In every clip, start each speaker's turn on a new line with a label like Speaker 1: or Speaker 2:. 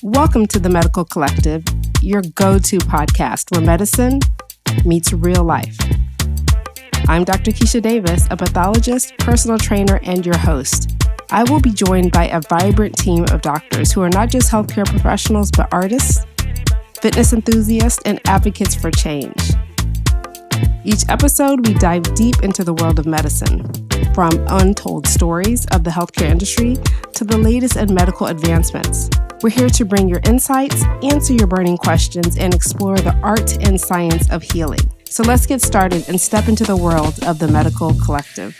Speaker 1: Welcome to the Medical Collective, your go-to podcast where medicine meets real life. I'm Dr. Keisha Davis, a pathologist, personal trainer, and your host. I will be joined by a vibrant team of doctors who are not just healthcare professionals, but artists, fitness enthusiasts, and advocates for change. Each episode, we dive deep into the world of medicine, from untold stories of the healthcare industry to the latest in medical advancements. We're here to bring your insights, answer your burning questions, and explore the art and science of healing. So let's get started and step into the world of the Medical Collective.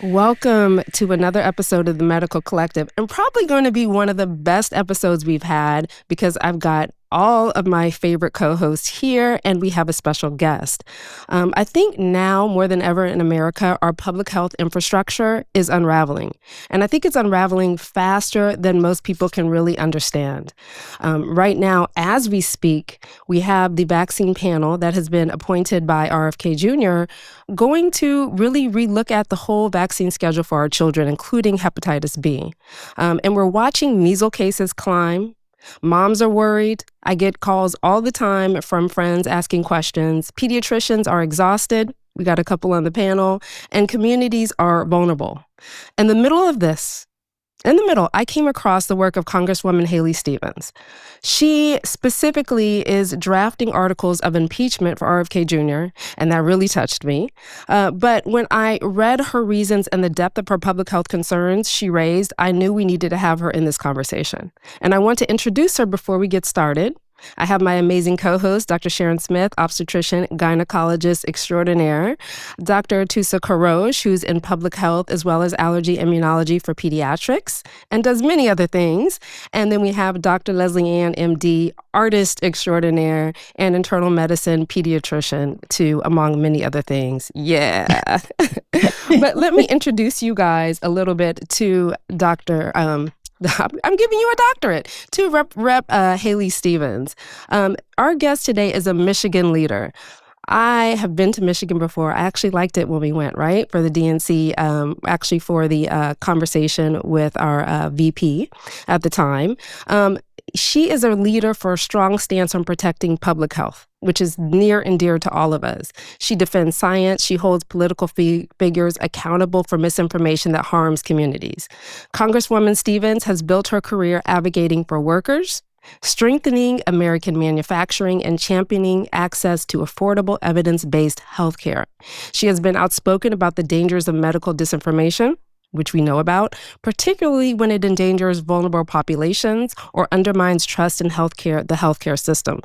Speaker 1: Welcome to another episode of the Medical Collective, and probably going to be one of the best episodes we've had because I've got all of my favorite co-hosts here, and we have a special guest. I think now more than ever in America, our public health infrastructure is unraveling. And I think it's unraveling faster than most people can really understand. Right now, as we speak, we have the vaccine panel that has been appointed by RFK Jr. going to really relook at the whole vaccine schedule for our children, including hepatitis B. And we're watching measles cases climb. Moms are worried. I get calls all the time from friends asking questions. Pediatricians are exhausted. We got a couple on the panel. And communities are vulnerable. In the middle of this, I came across the work of Congresswoman Haley Stevens. She specifically is drafting articles of impeachment for RFK Jr., and that really touched me. But when I read her reasons and the depth of her public health concerns she raised, I knew we needed to have her in this conversation. And I want to introduce her before we get started. I have my amazing co-host, Dr. Sharon Smith, obstetrician, gynecologist extraordinaire, Dr. Atoosa Kourosh, who's in public health as well as allergy immunology for pediatrics and does many other things. And then we have Dr. Leslie Ann, MD, artist extraordinaire and internal medicine pediatrician too, among many other things. Yeah. But let me introduce you guys a little bit to Dr. I'm giving you a doctorate to Rep Haley Stevens. Our guest today is a Michigan leader. I have been to Michigan before. I actually liked it when we went, right, for the DNC, actually for the conversation with our VP at the time. She is a leader for a strong stance on protecting public health, which is near and dear to all of us. She defends science. She holds political figures accountable for misinformation that harms communities. Congresswoman Stevens has built her career advocating for workers, strengthening American manufacturing, and championing access to affordable, evidence-based healthcare. She has been outspoken about the dangers of medical disinformation, which we know about, particularly when it endangers vulnerable populations or undermines trust in the healthcare system.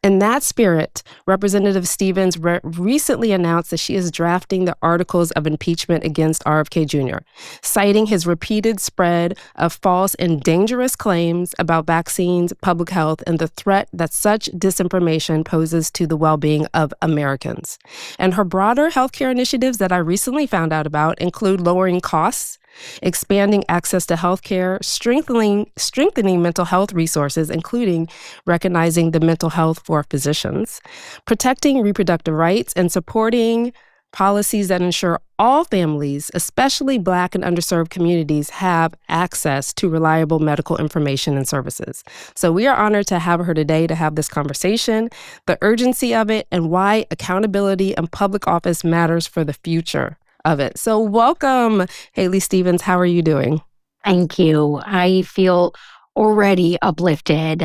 Speaker 1: In that spirit, Representative Stevens recently announced that she is drafting the Articles of Impeachment against RFK Jr., citing his repeated spread of false and dangerous claims about vaccines, public health, and the threat that such disinformation poses to the well-being of Americans. And her broader healthcare initiatives that I recently found out about include lowering costs, expanding access to healthcare, strengthening mental health resources, including recognizing the mental health for physicians, protecting reproductive rights, and supporting policies that ensure all families, especially Black and underserved communities, have access to reliable medical information and services. So we are honored to have her today to have this conversation, the urgency of it, and why accountability and public office matters for the future of it. So welcome, Haley Stevens. How are you doing?
Speaker 2: Thank you. I feel already uplifted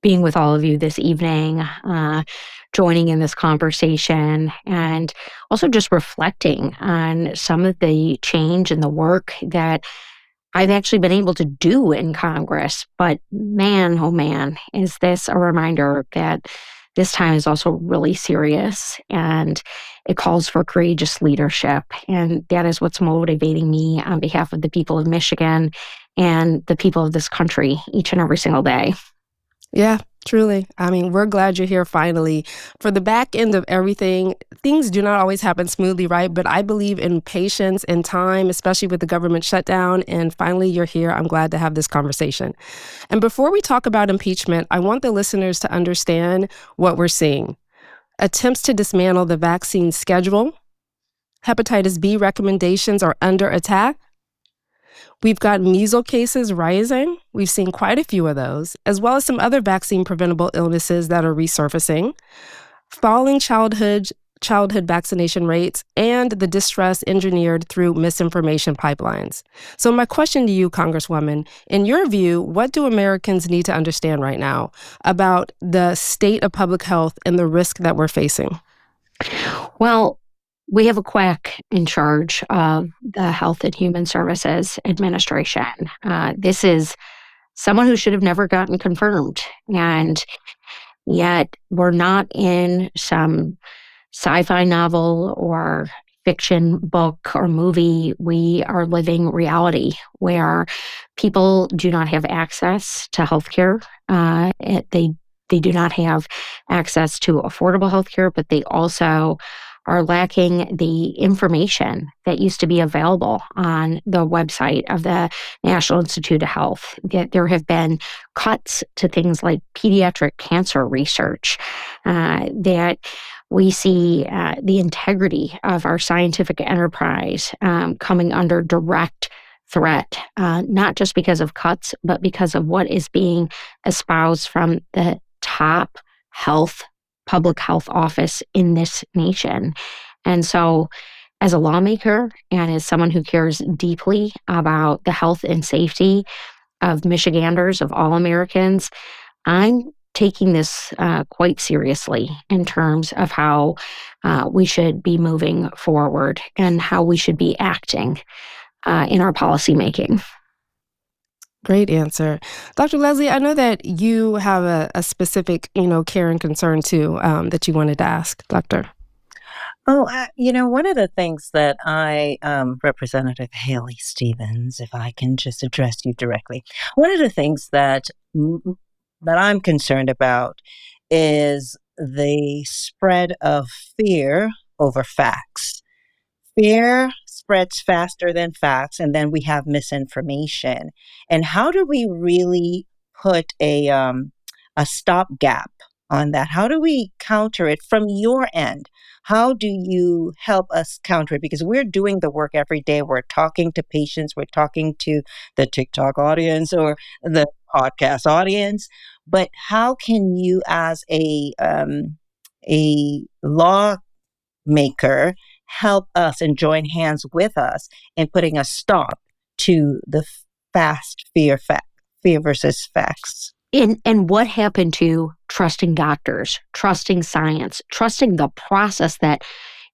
Speaker 2: being with all of you this evening, joining in this conversation, and also just reflecting on some of the change and the work that I've actually been able to do in Congress. But man, oh man, is this a reminder that this time is also really serious, and it calls for courageous leadership. And that is what's motivating me on behalf of the people of Michigan and the people of this country each and every single day.
Speaker 1: Yeah, truly. I mean, we're glad you're here finally. For the back end of everything, things do not always happen smoothly, right? But I believe in patience and time, especially with the government shutdown. And finally, you're here. I'm glad to have this conversation. And before we talk about impeachment, I want the listeners to understand what we're seeing. Attempts to dismantle the vaccine schedule. Hepatitis B recommendations are under attack. We've got measles cases rising. We've seen quite a few of those, as well as some other vaccine-preventable illnesses that are resurfacing, falling childhood vaccination rates, and the distress engineered through misinformation pipelines. So my question to you, Congresswoman, in your view, what do Americans need to understand right now about the state of public health and the risk that we're facing?
Speaker 2: Well, we have a quack in charge of the Health and Human Services Administration. This is someone who should have never gotten confirmed. And yet we're not in some sci-fi novel or fiction book or movie. We are living reality where people do not have access to healthcare. They do not have access to affordable healthcare, but they also are lacking the information that used to be available on the website of the National Institute of Health. There have been cuts to things like pediatric cancer research, that we see the integrity of our scientific enterprise coming under direct threat, not just because of cuts, but because of what is being espoused from the top public health office in this nation. And so, as a lawmaker and as someone who cares deeply about the health and safety of Michiganders, of all Americans, I'm taking this quite seriously in terms of how we should be moving forward and how we should be acting in our policymaking.
Speaker 1: Great answer. Dr. Leslie, I know that you have a specific, care and concern too, that you wanted to ask, Doctor.
Speaker 3: Oh, one of the things that Representative Haley Stevens, if I can just address you directly, one of the things that I'm concerned about is the spread of fear over facts. Fear spreads faster than facts, and then we have misinformation. And how do we really put a stopgap on that? How do we counter it from your end? How do you help us counter it? Because we're doing the work every day. We're talking to patients. We're talking to the TikTok audience or the podcast audience. But how can you, as a lawmaker, help us and join hands with us in putting a stop to the fast fear versus facts?
Speaker 2: And what happened to trusting doctors, trusting science, trusting the process that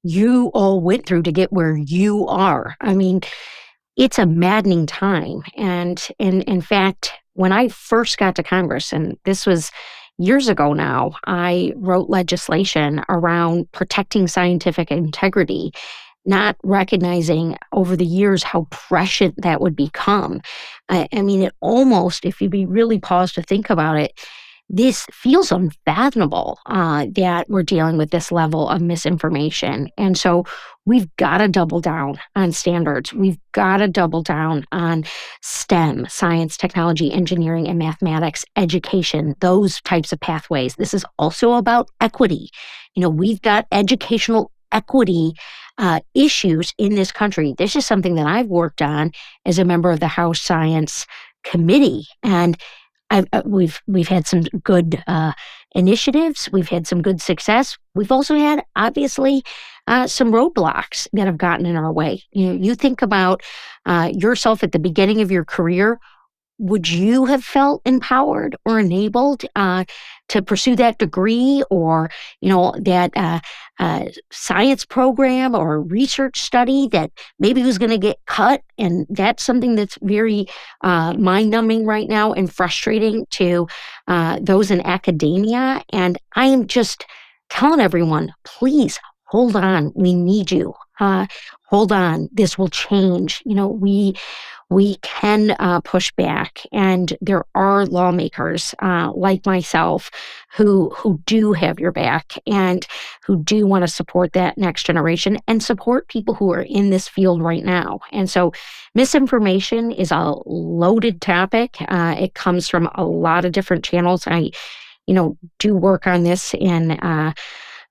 Speaker 2: you all went through to get where you are? I mean, it's a maddening time. And in fact, when I first got to Congress, and this was years ago now, I wrote legislation around protecting scientific integrity, not recognizing over the years how prescient that would become. I mean, it almost, if you really pause to think about it, this feels unfathomable that we're dealing with this level of misinformation. And so we've got to double down on standards. We've got to double down on STEM, science, technology, engineering, and mathematics, education, those types of pathways. This is also about equity. We've got educational equity issues in this country. This is something that I've worked on as a member of the House Science Committee. And we've had some good initiatives. We've had some good success. We've also had, obviously, some roadblocks that have gotten in our way. You think about yourself at the beginning of your career. Would you have felt empowered or enabled to pursue that degree or, that science program or research study that maybe was going to get cut? And that's something that's very mind-numbing right now and frustrating to those in academia. And I am just telling everyone, please hold on. We need you. Hold on. This will change. We can push back, and there are lawmakers like myself who do have your back and who do want to support that next generation and support people who are in this field right now. And so misinformation is a loaded topic. It comes from a lot of different channels. I do work on this in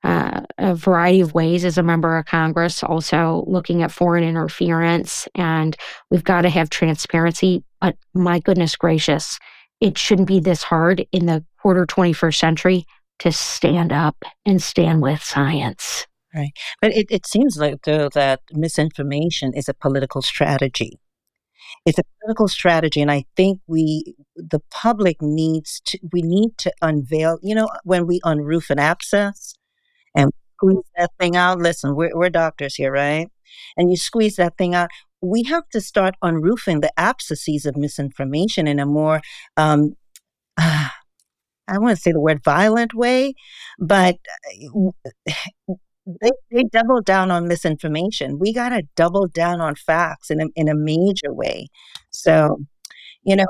Speaker 2: a variety of ways as a member of Congress, also looking at foreign interference. And we've got to have transparency. But my goodness gracious, it shouldn't be this hard in the quarter 21st century to stand up and stand with science.
Speaker 3: Right. But it seems like, though, that misinformation is a political strategy. It's a political strategy, and I think the public we need to unveil, when we unroof an abscess and squeeze that thing out. Listen, we're doctors here, right? And you squeeze that thing out. We have to start unroofing the abscesses of misinformation in a more, I want to say the word violent way, but they double down on misinformation. We got to double down on facts in a major way. So, and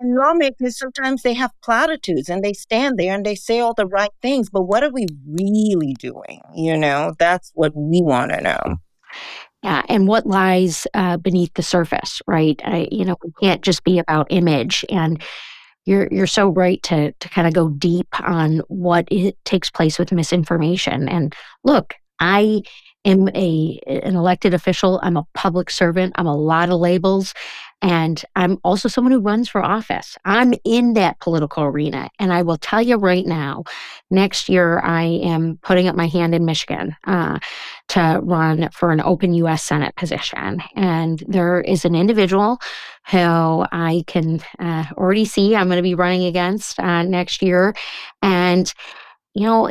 Speaker 3: lawmakers, sometimes they have platitudes and they stand there and they say all the right things, but what are we really doing? That's what we want to know.
Speaker 2: Yeah, and what lies beneath the surface, right? We can't just be about image. And you're so right to kind of go deep on what it takes place with misinformation. And look, I am an elected official. I'm a public servant. I'm a lot of labels. And I'm also someone who runs for office. I'm in that political arena. And I will tell you right now, next year I am putting up my hand in Michigan to run for an open U.S. Senate position. And there is an individual who I can already see I'm going to be running against next year. And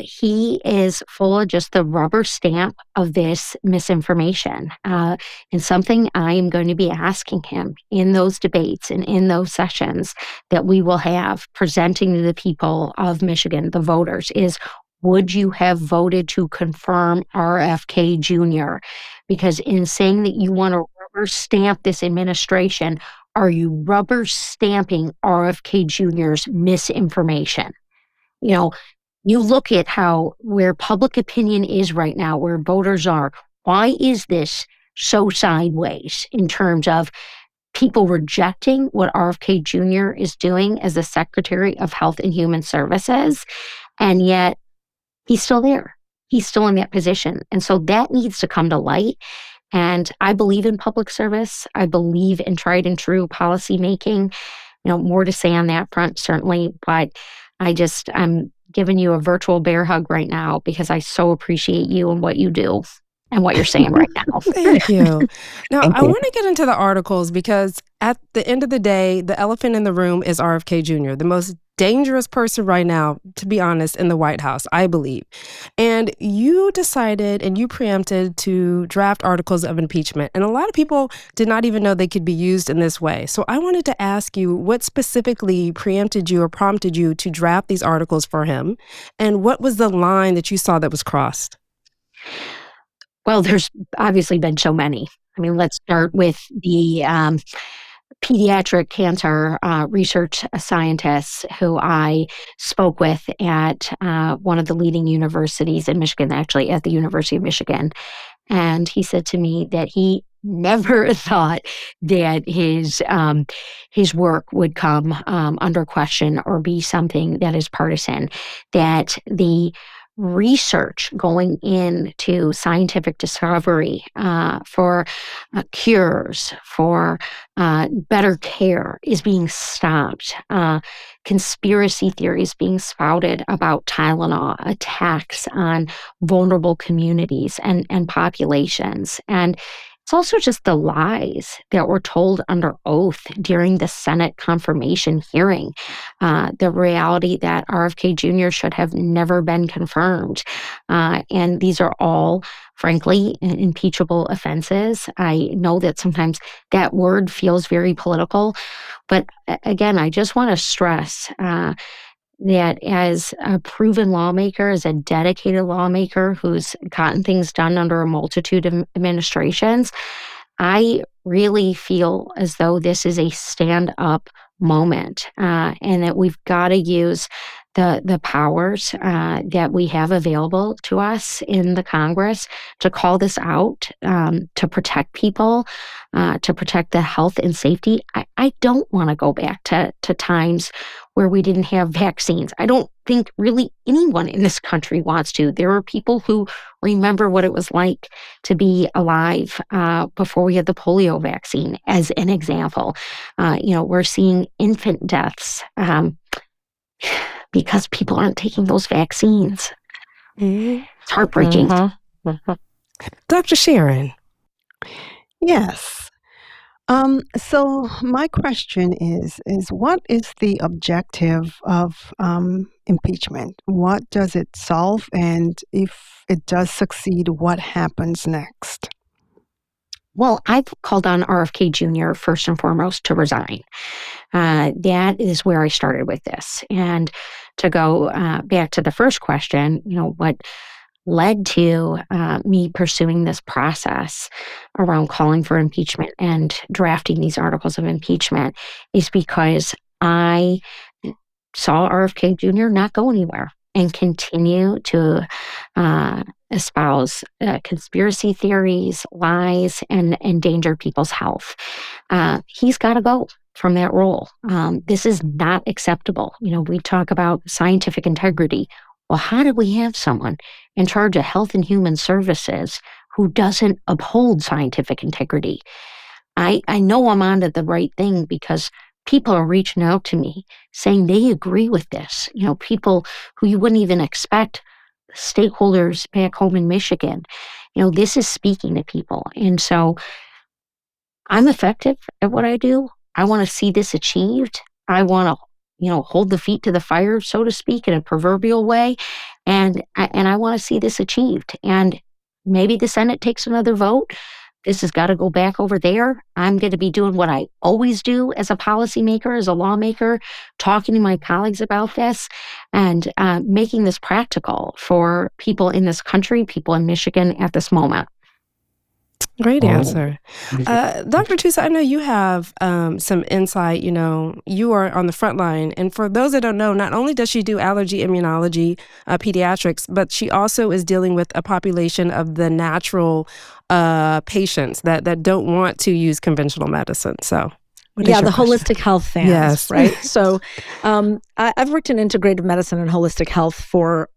Speaker 2: he is full of just the rubber stamp of this misinformation. And something I am going to be asking him in those debates and in those sessions that we will have presenting to the people of Michigan, the voters, is would you have voted to confirm RFK Jr.? Because in saying that you want to rubber stamp this administration, are you rubber stamping RFK Jr.'s misinformation? You look at where public opinion is right now, where voters are. Why is this so sideways in terms of people rejecting what RFK Jr. is doing as the Secretary of Health and Human Services? And yet he's still there. He's still in that position. And so that needs to come to light. And I believe in public service. I believe in tried and true policy making. More to say on that front, certainly. But I'm giving you a virtual bear hug right now because I so appreciate you and what you do and what you're saying right now.
Speaker 1: Thank you. Now,
Speaker 3: Thank
Speaker 1: I
Speaker 3: you.
Speaker 1: want to get into the articles because at the end of the day, the elephant in the room is RFK Jr., the most dangerous person right now, to be honest, in the White House, I believe. And you decided and you preempted to draft articles of impeachment. And a lot of people did not even know they could be used in this way. So I wanted to ask you what specifically preempted you or prompted you to draft these articles for him? And what was the line that you saw that was crossed?
Speaker 2: Well, there's obviously been so many. I mean, let's start with the pediatric cancer research scientists who I spoke with at one of the leading universities in Michigan, actually at the University of Michigan. And he said to me that he never thought that his work would come under question or be something that is partisan, that the research going into scientific discovery for cures, for better care is being stopped. Conspiracy theories being spouted about Tylenol, attacks on vulnerable communities and populations. And it's also just the lies that were told under oath during the Senate confirmation hearing. The reality that RFK Jr. should have never been confirmed. And these are all, frankly, impeachable offenses. I know that sometimes that word feels very political. But again, I just want to stress that as a proven lawmaker, as a dedicated lawmaker who's gotten things done under a multitude of administrations, I really feel as though this is a stand-up moment and that we've got to use the powers that we have available to us in the Congress to call this out, to protect people, to protect the health and safety. I don't want to go back to times where we didn't have vaccines. I don't think really anyone in this country wants to. There are people who remember what it was like to be alive before we had the polio vaccine, as an example. We're seeing infant deaths because people aren't taking those vaccines.
Speaker 1: Mm-hmm.
Speaker 2: It's heartbreaking.
Speaker 1: Dr. Sharon.
Speaker 4: Yes. So my question is what is the objective of impeachment? What does it solve? And if it does succeed, what happens next?
Speaker 2: Well, I've called on RFK Jr. first and foremost to resign. That is where I started with this. And to go back to the first question, what led to me pursuing this process around calling for impeachment and drafting these articles of impeachment is because I saw RFK Jr. not go anywhere and continue to espouse conspiracy theories, lies, and endanger people's health. He's got to go from that role. This is not acceptable. We talk about scientific integrity. Well, how do we have someone in charge of Health and Human Services who doesn't uphold scientific integrity? I know I'm onto the right thing because people are reaching out to me saying they agree with this. People who you wouldn't even expect, stakeholders back home in Michigan. This is speaking to people. And so I'm effective at what I do. I want to see this achieved. I want to hold the feet to the fire, so to speak, in a proverbial way. And I want to see this achieved. And maybe the Senate takes another vote. This has got to go back over there. I'm going to be doing what I always do as a policymaker, as a lawmaker, talking to my colleagues about this and making this practical for people in this country, people in Michigan at this moment.
Speaker 1: Great answer. Dr. Atoosa, I know you have some insight. You are on the front line. And for those that don't know, not only does she do allergy, immunology, pediatrics, but she also is dealing with a population of the natural patients that don't want to use conventional medicine. So
Speaker 5: the holistic health fans,
Speaker 1: yes.
Speaker 5: Right? So I've worked in integrative medicine and holistic health for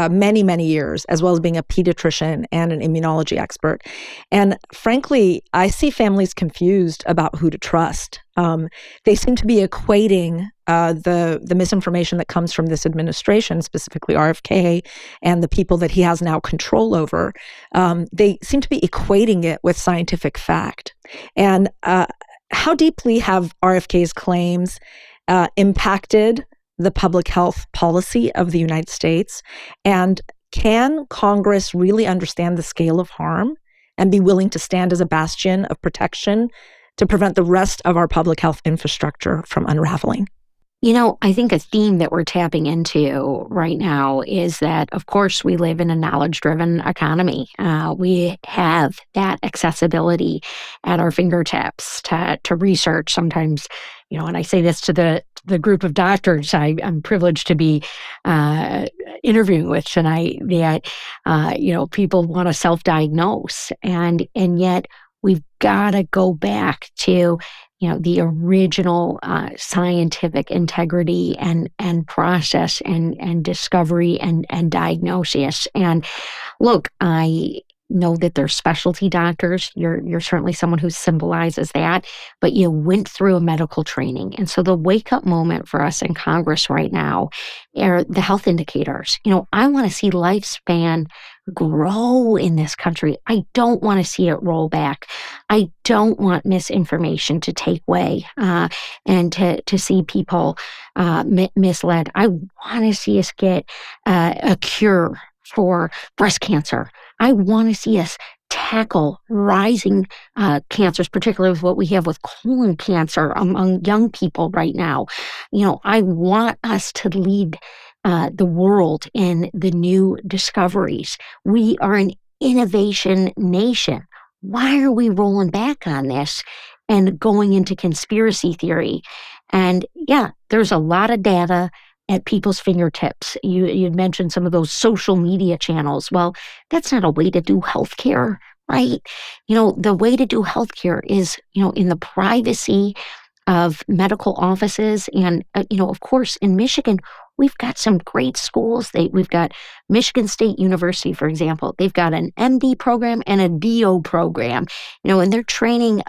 Speaker 5: many, many years, as well as being a pediatrician and an immunology expert. And frankly, I see families confused about who to trust. They seem to be equating the misinformation that comes from this administration, specifically RFK, and the people that he has now control over. They seem to be equating it with scientific fact. And how deeply have RFK's claims impacted the public health policy of the United States? And can Congress really understand the scale of harm and be willing to stand as a bastion of protection to prevent the rest of our public health infrastructure from unraveling?
Speaker 2: I think a theme that we're tapping into right now is that, of course, we live in a knowledge-driven economy. We have that accessibility at our fingertips to research. Sometimes, and I say this to the group of doctors I'm privileged to be interviewing with tonight, that, people want to self-diagnose. And yet we've got to go back to the original scientific integrity and process and discovery and diagnosis. And look, I know that there's specialty doctors. You're certainly someone who symbolizes that, but you went through a medical training. And so the wake-up moment for us in Congress right now are the health indicators. I want to see lifespan grow in this country. I don't want to see it roll back. I don't want misinformation to take way and to see people misled. I want to see us get a cure for breast cancer. I want to see us tackle rising cancers, particularly with what we have with colon cancer among young people right now. I want us to lead the world in the new discoveries. We are an innovation nation. Why are we rolling back on this and going into conspiracy theory? And yeah, there's a lot of data at people's fingertips. You'd mentioned some of those social media channels. Well, that's not a way to do healthcare, right? The way to do healthcare is, in the privacy of medical offices. And, of course, in Michigan, we've got some great schools. We've got Michigan State University, for example. They've got an MD program and a DO program, and they're training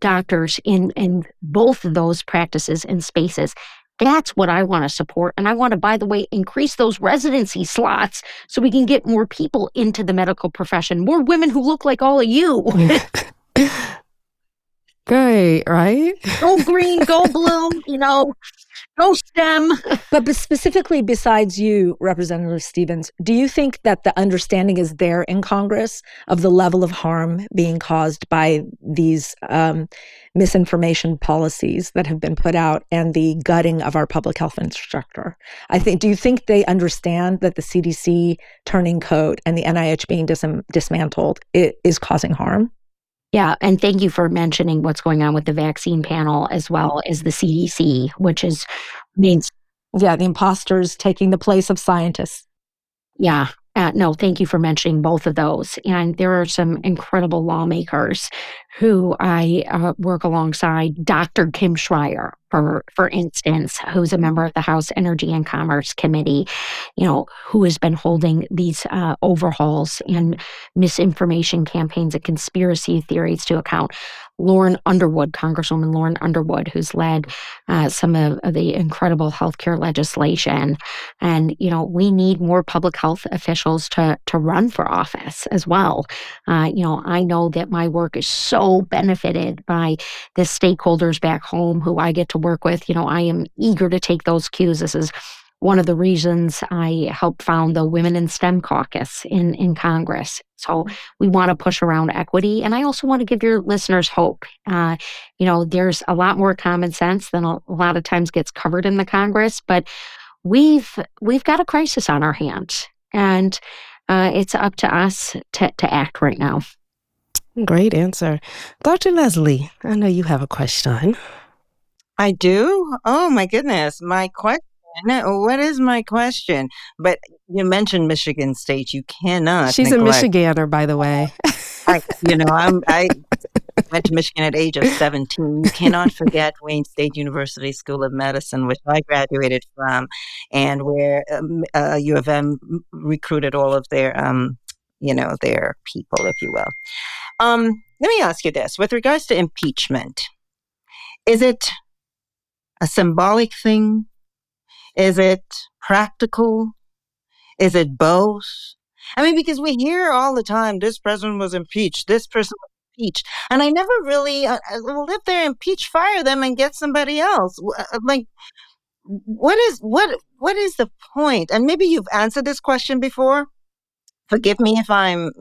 Speaker 2: doctors in both of those practices and spaces. That's what I want to support. And I want to, by the way, increase those residency slots so we can get more people into the medical profession, more women who look like all of you.
Speaker 1: Great, right?
Speaker 2: Go green, go blue, go STEM.
Speaker 5: But specifically, besides you, Representative Stevens, do you think that the understanding is there in Congress of the level of harm being caused by these misinformation policies that have been put out and the gutting of our public health infrastructure? Do you think they understand that the CDC turning coat and the NIH being dismantled is causing harm?
Speaker 2: Yeah, and thank you for mentioning what's going on with the vaccine panel as well as the CDC, which means...
Speaker 5: Yeah, the imposters taking the place of scientists.
Speaker 2: Yeah. No, thank you for mentioning both of those. And there are some incredible lawmakers who I work alongside. Dr. Kim Schreier, for instance, who's a member of the House Energy and Commerce Committee, who has been holding these overhauls and misinformation campaigns and conspiracy theories to account. Congresswoman Lauren Underwood, who's led some of the incredible healthcare legislation. And, we need more public health officials to run for office as well. I know that my work is so benefited by the stakeholders back home who I get to work with. I am eager to take those cues. This is one of the reasons I helped found the Women in STEM caucus in Congress. So we want to push around equity. And I also want to give your listeners hope. There's a lot more common sense than a lot of times gets covered in the Congress, but we've got a crisis on our hands, and it's up to us to act right now.
Speaker 1: Great answer. Dr. Leslie, I know you have a question.
Speaker 3: I do? Oh, my goodness. My question. What is my question? But you mentioned Michigan State. You cannot.
Speaker 1: She's
Speaker 3: neglect.
Speaker 1: a Michigander, by the way.
Speaker 3: I went to Michigan at age of 17. You cannot forget Wayne State University School of Medicine, which I graduated from, and where U of M recruited all of their, their people, if you will. Let me ask you this: with regards to impeachment, is it a symbolic thing? Is it practical? Is it both? Because we hear all the time, this president was impeached, this person was impeached. And I never really, well, if they're impeached, fire them and get somebody else. What is the point? And maybe you've answered this question before. Forgive me if I'm,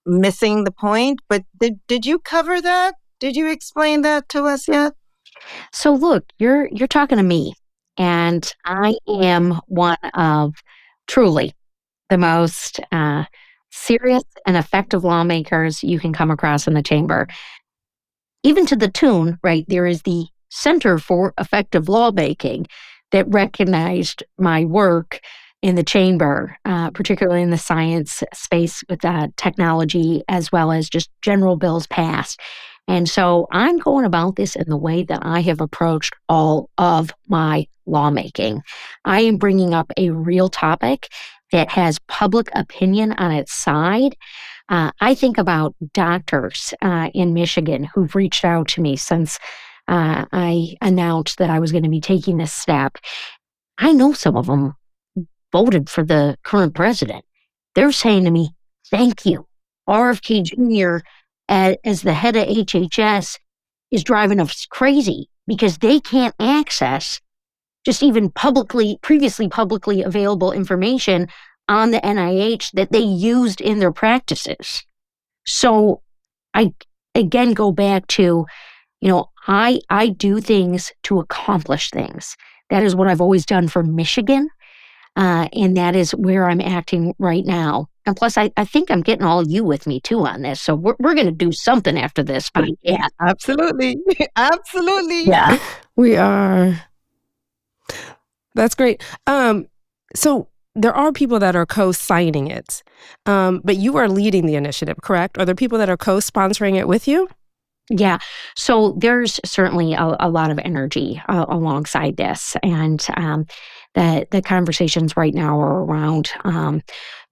Speaker 3: missing the point, but did you cover that? Did you explain that to us yet?
Speaker 2: So look, you're talking to me. And I am one of truly the most serious and effective lawmakers you can come across in the chamber. Even to the tune, right, there is the Center for Effective Lawmaking that recognized my work in the chamber, particularly in the science space with technology, as well as just general bills passed. And so I'm going about this in the way that I have approached all of my lawmaking. I am bringing up a real topic that has public opinion on its side. I think about doctors in Michigan who've reached out to me since I announced that I was going to be taking this step. I know some of them voted for the current president. They're saying to me, thank you. RFK Jr., as the head of HHS, is driving us crazy because they can't access just even previously publicly available information on the NIH that they used in their practices. So I again go back to, I do things to accomplish things. That is what I've always done for Michigan. And that is where I'm acting right now. And plus, I think I'm getting all you with me, too, on this. So we're going to do something after this. But yeah.
Speaker 4: Absolutely. Absolutely.
Speaker 2: Yeah.
Speaker 1: We are. That's great. So there are people that are co-signing it, but you are leading the initiative, correct? Are there people that are co-sponsoring it with you?
Speaker 2: Yeah. So there's certainly a lot of energy alongside this. And the conversations right now are around,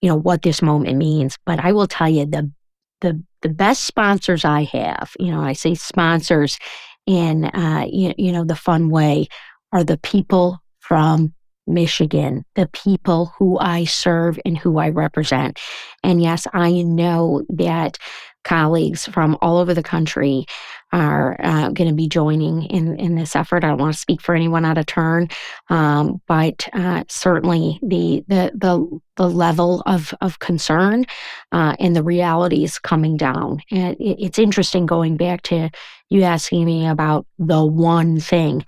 Speaker 2: what this moment means. But I will tell you, the best sponsors I have, I say sponsors in, the fun way, are the people from Michigan, the people who I serve and who I represent. And yes, I know that colleagues from all over the country are going to be joining in this effort. I don't want to speak for anyone out of turn, but certainly the level of concern and the realities coming down. And it's interesting going back to you asking me about the one thing.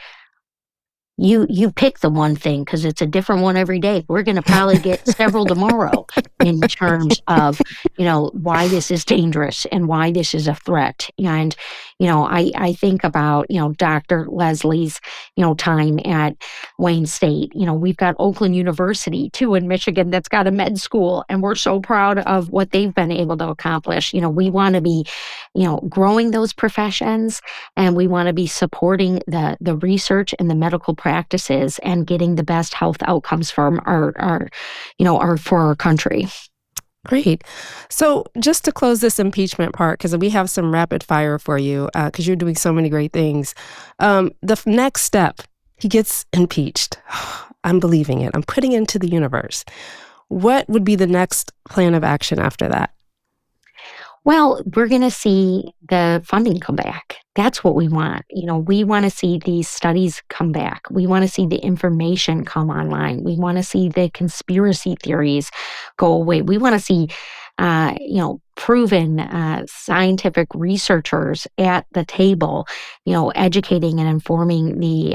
Speaker 2: You pick the one thing because it's a different one every day. We're going to probably get several tomorrow in terms of, why this is dangerous and why this is a threat. And, I think about, Dr. Leslie's, time at Wayne State. We've got Oakland University too in Michigan that's got a med school, and we're so proud of what they've been able to accomplish. We want to be, growing those professions, and we want to be supporting the research and the medical practices and getting the best health outcomes from for our country.
Speaker 1: Great. So just to close this impeachment part, because we have some rapid fire for you, because you're doing so many great things. The next step, he gets impeached. I'm believing it. I'm putting it into the universe. What would be the next plan of action after that?
Speaker 2: Well, we're going to see the funding come back. That's what we want. We want to see these studies come back. We want to see the information come online. We want to see the conspiracy theories go away. We want to see, proven scientific researchers at the table, educating and informing the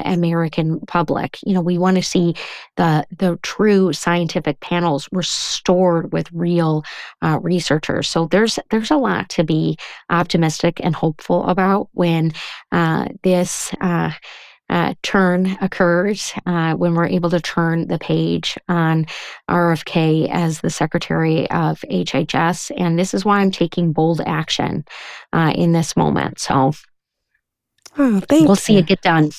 Speaker 2: American public. We want to see the true scientific panels restored with real researchers. So there's a lot to be optimistic and hopeful about when this turn occurs, when we're able to turn the page on RFK as the Secretary of HHS. And this is why I'm taking bold action in this moment. So we'll see it get done.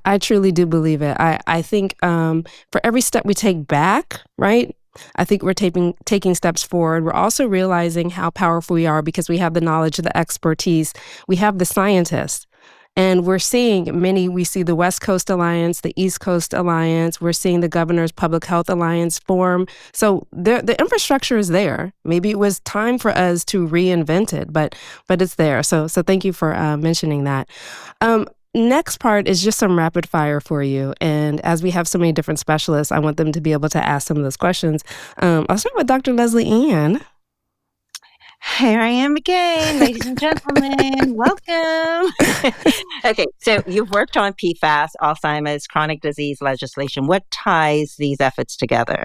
Speaker 1: I truly do believe it. I think for every step we take back, right? I think we're taking steps forward. We're also realizing how powerful we are because we have the knowledge, the expertise. We have the scientists. And we're seeing we see the West Coast Alliance, the East Coast Alliance. We're seeing the Governor's Public Health Alliance form. So the infrastructure is there. Maybe it was time for us to reinvent it, but it's there. So thank you for mentioning that. Next part is just some rapid fire for you. And as we have so many different specialists, I want them to be able to ask some of those questions. I'll start with Dr. Leslie Ann.
Speaker 3: Here I am again, ladies and gentlemen. Welcome. Okay, so you've worked on PFAS, Alzheimer's, chronic disease legislation. What ties these efforts together?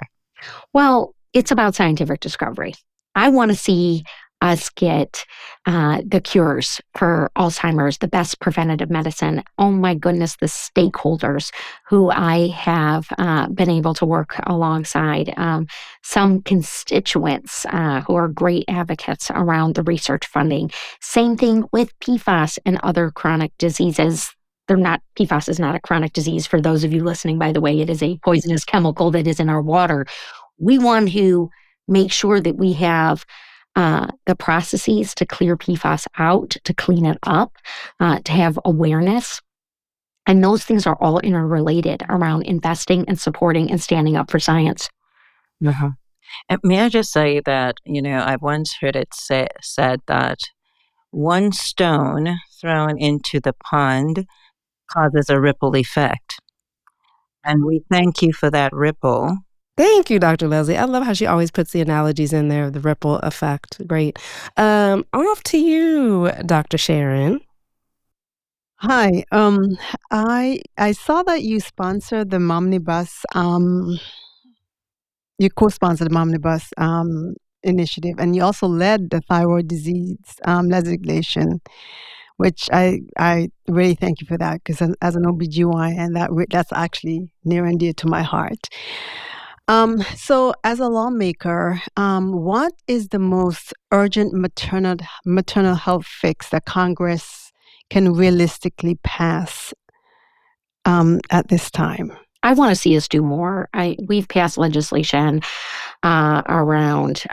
Speaker 2: Well, it's about scientific discovery. I want to see us get the cures for Alzheimer's, the best preventative medicine. Oh my goodness, the stakeholders who I have been able to work alongside, some constituents who are great advocates around the research funding. Same thing with PFAS and other chronic diseases. PFAS is not a chronic disease. For those of you listening, by the way, it is a poisonous chemical that is in our water. We want to make sure that we have the processes to clear PFAS out, to clean it up, to have awareness. And those things are all interrelated around investing and supporting and standing up for science.
Speaker 3: Uh-huh. And may I just say that, I've once heard it said that one stone thrown into the pond causes a ripple effect. And we thank you for that ripple.
Speaker 1: Thank you, Dr. Leslie. I love how she always puts the analogies in there, the ripple effect. Great. Off to you, Dr. Sharon.
Speaker 4: Hi. I saw that you sponsored the Momnibus. You co-sponsored the Momnibus initiative, and you also led the thyroid disease legislation. which I really thank you for that, because as an OBGYN, that's actually near and dear to my heart. So as a lawmaker, what is the most urgent maternal health fix that Congress can realistically pass at this time?
Speaker 2: I want to see us do more. We've passed legislation around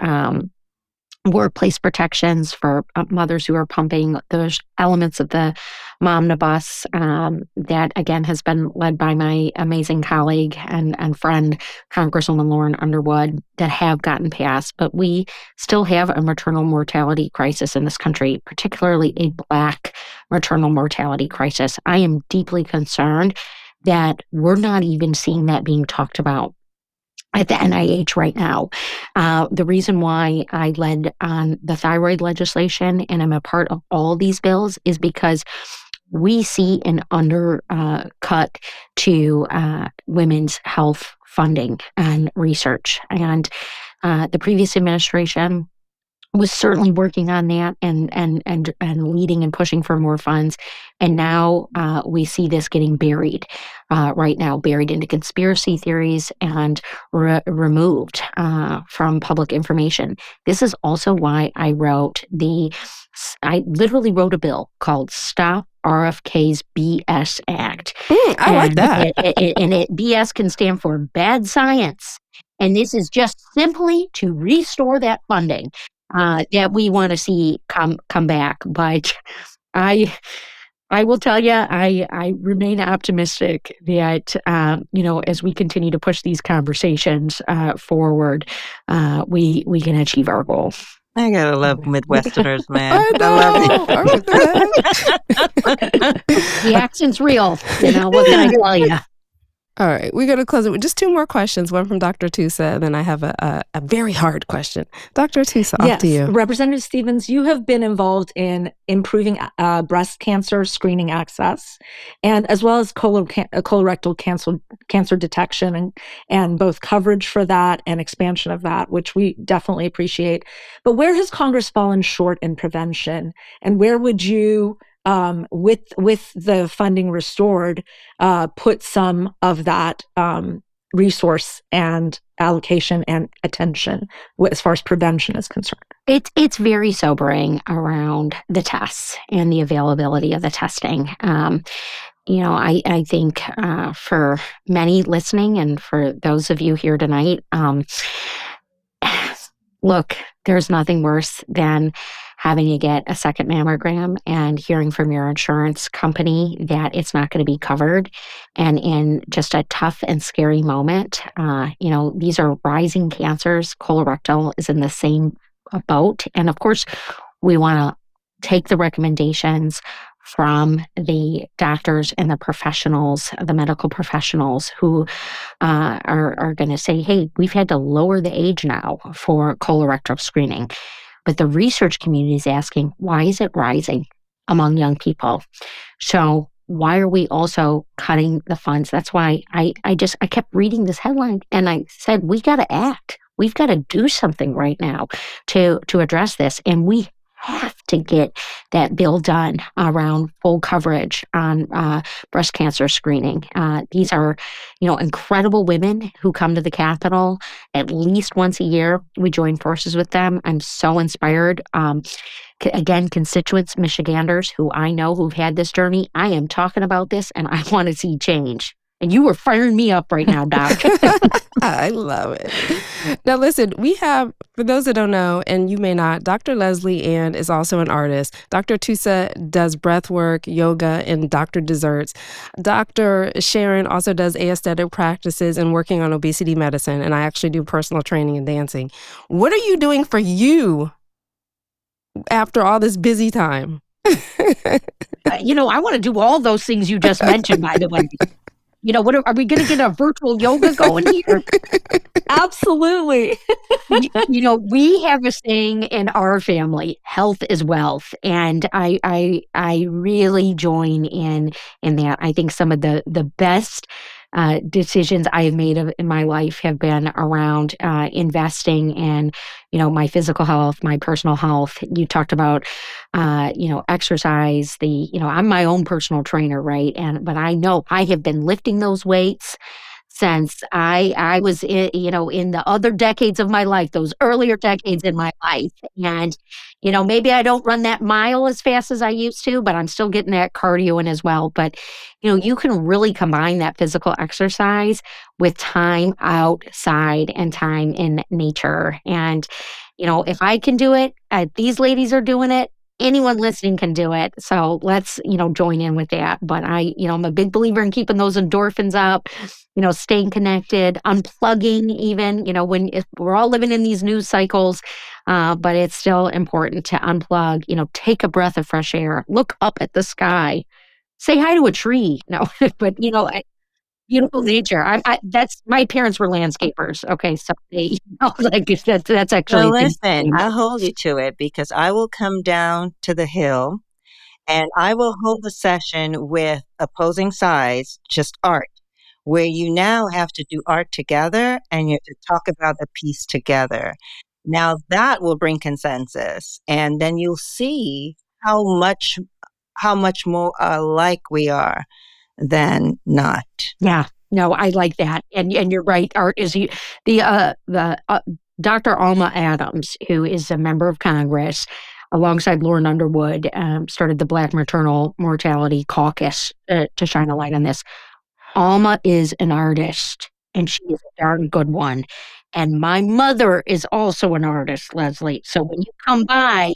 Speaker 2: workplace protections for mothers who are pumping. Those elements of the Momnibus that, again, has been led by my amazing colleague and friend, Congresswoman Lauren Underwood, that have gotten passed. But we still have a maternal mortality crisis in this country, particularly a Black maternal mortality crisis. I am deeply concerned that we're not even seeing that being talked about at the NIH right now. The reason why I led on the thyroid legislation and I'm a part of all these bills is because we see an undercut to women's health funding and research. And the previous administration was certainly working on that and leading and pushing for more funds. And now we see this getting buried right now, buried into conspiracy theories and removed from public information. This is also why I literally wrote a bill called Stop RFK's BS Act.
Speaker 1: I like that.
Speaker 2: BS can stand for bad science. And this is just simply to restore that funding that we want to see come back. But I will tell you, I remain optimistic that, as we continue to push these conversations forward, we can achieve our goal.
Speaker 3: I gotta love Midwesterners, man.
Speaker 1: I love it.
Speaker 2: The accent's real. What can I tell you?
Speaker 1: All right, we're going to close it with just two more questions, one from Dr. Atoosa, and then I have a very hard question. Dr. Atoosa, off to you.
Speaker 5: Representative Stevens, you have been involved in improving breast cancer screening access, and as well as colorectal cancer detection and both coverage for that and expansion of that, which we definitely appreciate. But where has Congress fallen short in prevention, and where would you, with the funding restored, put some of that resource and allocation and attention as far as prevention is concerned?
Speaker 2: It's very sobering around the tests and the availability of the testing. I think for many listening and for those of you here tonight, look, there's nothing worse than having to get a second mammogram and hearing from your insurance company that it's not going to be covered. And in just a tough and scary moment, these are rising cancers. Colorectal is in the same boat. And of course, we want to take the recommendations from the doctors and the professionals, the medical professionals who are going to say, hey, we've had to lower the age now for colorectal screening. But the research community is asking, why is it rising among young people? So why are we also cutting the funds? That's why I kept reading this headline and I said, we got to act. We've got to do something right now to address this. And we have to get that bill done around full coverage on breast cancer screening. These are, incredible women who come to the Capitol at least once a year. We join forces with them. I'm so inspired. Again, constituents, Michiganders who I know who've had this journey, I am talking about this and I want to see change. And you were firing me up right now, Doc.
Speaker 1: I love it. Now, listen, we have, for those that don't know, and you may not, Dr. Leslie Ann is also an artist. Dr. Atoosa does breath work, yoga, and Dr. Desserts. Dr. Sharon also does aesthetic practices and working on obesity medicine, and I actually do personal training and dancing. What are you doing for you after all this busy time?
Speaker 2: I want to do all those things you just mentioned, by the way. What are we going to get a virtual yoga going here?
Speaker 5: Absolutely.
Speaker 2: We have a saying in our family, health is wealth. And I really join in that. I think some of the best decisions I have made in my life have been around investing in, my physical health, my personal health. You talked about, exercise. I'm my own personal trainer, right? But I know I have been lifting those weights since I was in the other decades of my life, those earlier decades in my life. And, maybe I don't run that mile as fast as I used to, but I'm still getting that cardio in as well. But, you can really combine that physical exercise with time outside and time in nature. And, if I can do it, these ladies are doing it. Anyone listening can do it. So let's, join in with that. But I'm a big believer in keeping those endorphins up, staying connected, unplugging even, if we're all living in these news cycles, but it's still important to unplug, take a breath of fresh air, look up at the sky, say hi to a tree. No, but, beautiful nature. That's my parents were landscapers. Okay. So they, like that's actually
Speaker 3: Well,
Speaker 2: a thing.
Speaker 3: listen, I'll hold you to it because I will come down to the Hill and I will hold a session with opposing sides, just art, where you now have to do art together and you have to talk about the piece together. Now that will bring consensus, and then you'll see how much more alike we are than not.
Speaker 2: Yeah. No, I like that. And you're right. Art is the Dr. Alma Adams, who is a member of Congress, alongside Lauren Underwood, started the Black Maternal Mortality Caucus to shine a light on this. Alma is an artist, and she is a darn good one. And my mother is also an artist, Leslie. So when you come by,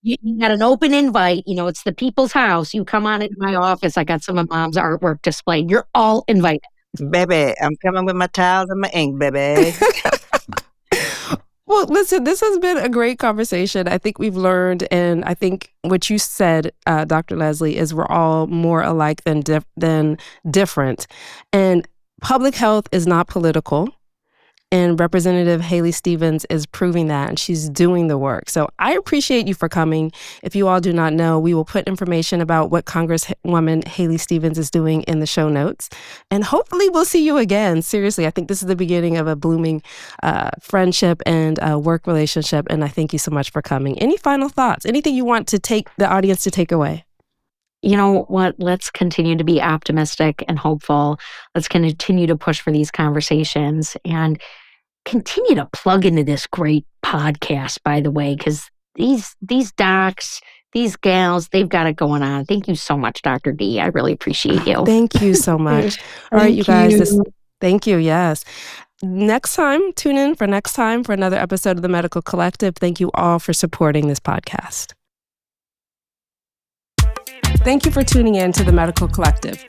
Speaker 2: you got an open invite. It's the people's house. You come on into my office. I got some of Mom's artwork displayed. You're all invited.
Speaker 3: Baby, I'm coming with my towels and my ink, baby.
Speaker 1: Well, listen, this has been a great conversation. I think we've learned, and I think what you said, Dr. Leslie, is we're all more alike than different. And public health is not political. And Representative Haley Stevens is proving that, and she's doing the work. So I appreciate you for coming. If you all do not know, we will put information about what Congresswoman Haley Stevens is doing in the show notes. And hopefully we'll see you again. Seriously, I think this is the beginning of a blooming friendship and work relationship. And I thank you so much for coming. Any final thoughts? Anything you want to take the audience to take away?
Speaker 2: You know what? Let's continue to be optimistic and hopeful. Let's continue to push for these conversations and continue to plug into this great podcast, by the way, because these docs, these gals, they've got it going on. Thank you so much, Dr. D. I really appreciate you.
Speaker 1: Thank you so much. All right, you guys. Thank you. Yes. Next time, tune in for next time for another episode of The Medical Collective. Thank you all for supporting this podcast. Thank you for tuning in to The Medical Collective.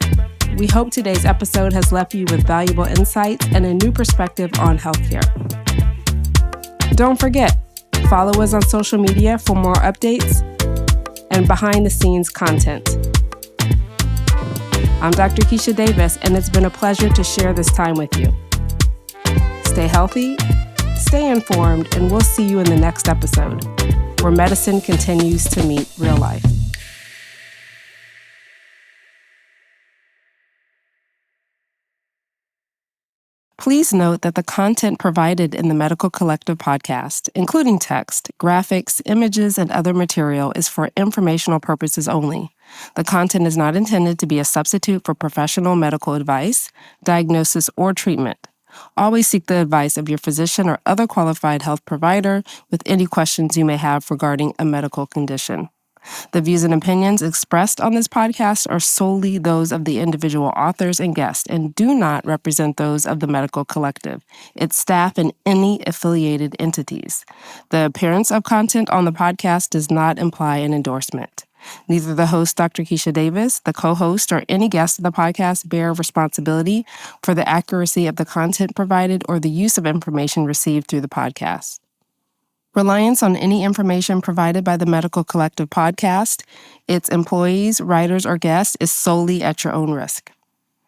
Speaker 1: We hope today's episode has left you with valuable insights and a new perspective on healthcare. Don't forget, follow us on social media for more updates and behind-the-scenes content. I'm Dr. Keisha Davis, and it's been a pleasure to share this time with you. Stay healthy, stay informed, and we'll see you in the next episode, where medicine continues to meet real life. Please note that the content provided in the Medical Collective podcast, including text, graphics, images, and other material, is for informational purposes only. The content is not intended to be a substitute for professional medical advice, diagnosis, or treatment. Always seek the advice of your physician or other qualified health provider with any questions you may have regarding a medical condition. The views and opinions expressed on this podcast are solely those of the individual authors and guests and do not represent those of the Medical Collective, its staff, and any affiliated entities. The appearance of content on the podcast does not imply an endorsement. Neither the host, Dr. Keisha Davis, the co-host, or any guest of the podcast bear responsibility for the accuracy of the content provided or the use of information received through the podcast. Reliance on any information provided by the Medical Collective podcast, its employees, writers, or guests is solely at your own risk.